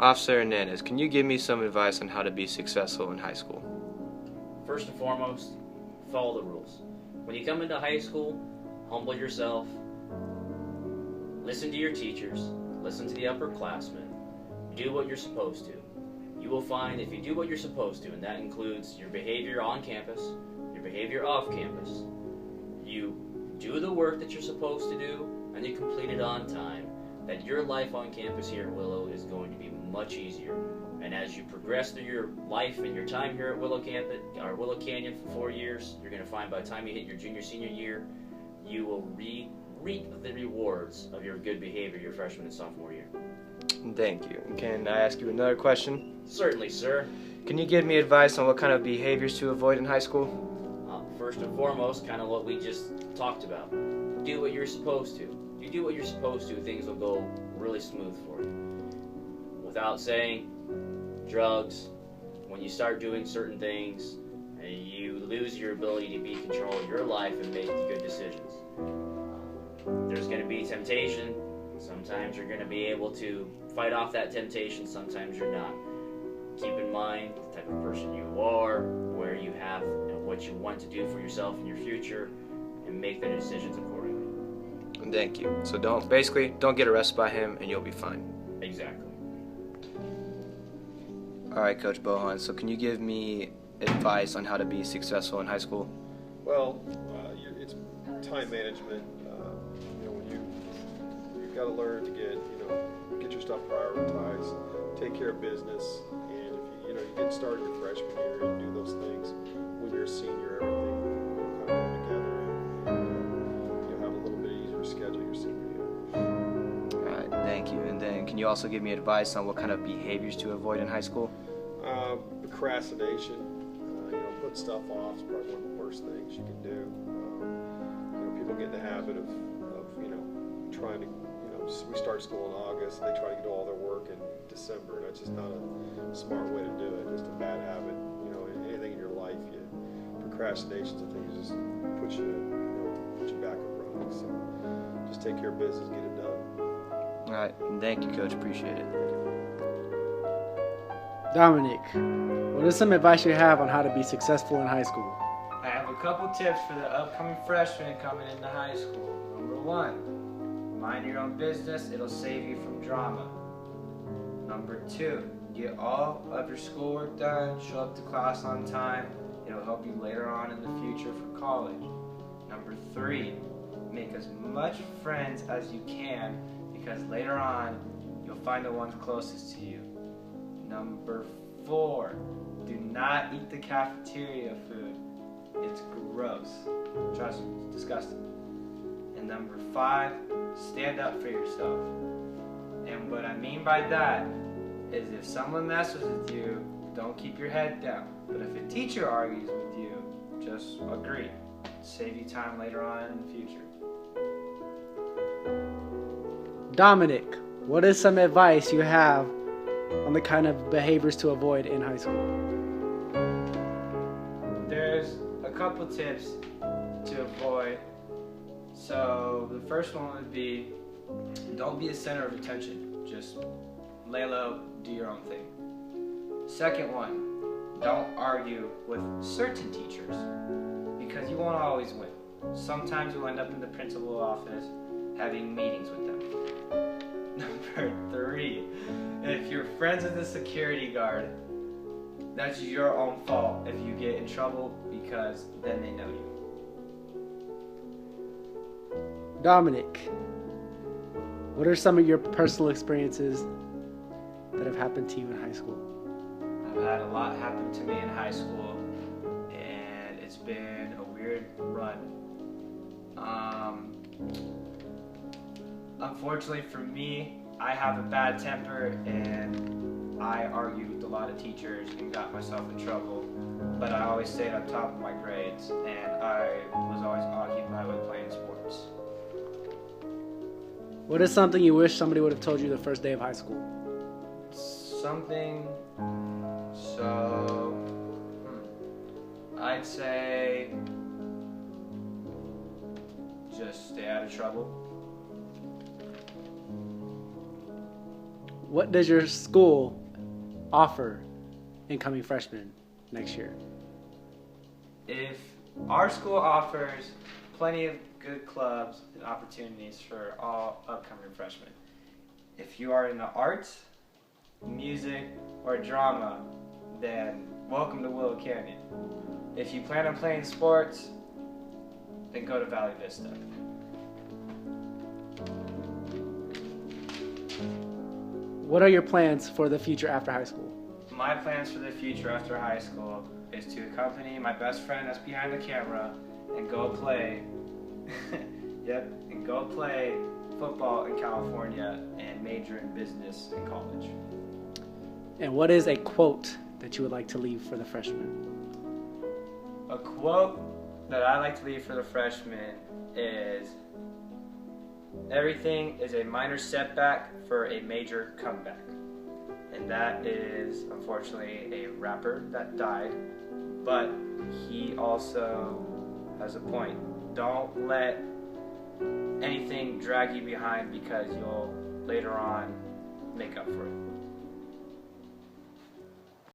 Officer Hernandez, can you give me some advice on how to be successful in high school? First and foremost, follow the rules. When you come into high school, humble yourself, listen to your teachers, listen to the upperclassmen, do what you're supposed to. You will find if you do what you're supposed to, and that includes your behavior on campus, your behavior off campus, you do the work that you're supposed to do, and you complete it on time, that your life on campus here at Willow is going to be much easier. And as you progress through your life and your time here at Willow Canyon for 4 years, you're going to find by the time you hit your junior, senior year, you will reap the rewards of your good behavior your freshman and sophomore year. Thank you. Can I ask you another question? Certainly, sir. Can you give me advice on what kind of behaviors to avoid in high school? First and foremost, kind of what we just talked about. Do what you're supposed to. If you do what you're supposed to, things will go really smooth for you. Without saying, drugs, when you start doing certain things, you lose your ability to be in control of your life and make good decisions. There's going to be temptation. Sometimes you're going to be able to fight off that temptation, sometimes you're not. Keep in mind the type of person you are, where you have, what you want to do for yourself in your future, and make the decisions accordingly. Thank you. So don't get arrested by him and you'll be fine. Exactly. Alright, Coach Bohan, so can you give me advice on how to be successful in high school? Well, it's time management. When you've got to learn to get your stuff prioritized, take care of business, and if you get started your freshman year and do those things, when you're a senior, everything will kind of come together, and you'll have a little bit easier schedule your senior year. Alright, thank you. And then can you also give me advice on what kind of behaviors to avoid in high school? Procrastination. Putting stuff off is probably one of the worst things you can do. People get in the habit of trying to, we start school in August, and they try to do all their work in December, and that's just not a smart way to do it. Just a bad habit. Anything in your life, procrastination's a thing that just puts you back up running. So just take care of business, get it done. All right, thank you, Coach. Appreciate it. Dominic, what is some advice you have on how to be successful in high school? I have a couple tips for the upcoming freshmen coming into high school. Number 1, mind your own business. It'll save you from drama. Number 2, get all of your schoolwork done. Show up to class on time. It'll help you later on in the future for college. Number 3, make as much friends as you can, because later on you'll find the ones closest to you. Number 4, do not eat the cafeteria food. It's gross. Trust me, it's disgusting. And number 5, stand up for yourself. And what I mean by that is if someone messes with you, don't keep your head down. But if a teacher argues with you, just agree. Save you time later on in the future. Dominic, what is some advice you have on the kind of behaviors to avoid in high school? There's a couple tips to avoid. So the first one would be, don't be a center of attention. Just lay low, do your own thing. Second one, don't argue with certain teachers, because you won't always win. Sometimes you'll end up in the principal's office having meetings with them. Number 3, if you're friends with the security guard, that's your own fault if you get in trouble, because then they know you. Dominic, what are some of your personal experiences that have happened to you in high school? I've had a lot happen to me in high school, and it's been a weird run. Unfortunately for me, I have a bad temper, and I argued with a lot of teachers and got myself in trouble. But I always stayed on top of my grades, and I was always occupied with playing sports. What is something you wish somebody would have told you the first day of high school? I'd say just stay out of trouble. what does your school offer incoming freshmen next year? If our school offers plenty of good clubs and opportunities for all upcoming freshmen. If you are in the arts, music, or drama, then welcome to Willow Canyon. If you plan on playing sports, then go to Valley Vista. What are your plans for the future after high school? My plans for the future after high school is to accompany my best friend that's behind the camera and go play and go play football in California and major in business in college. And what is a quote that you would like to leave for the freshmen? A quote that I like to leave for the freshmen is, everything is a minor setback for a major comeback. And that is, unfortunately, a rapper that died, but he also has a point. Don't let anything drag you behind, because you'll later on make up for it.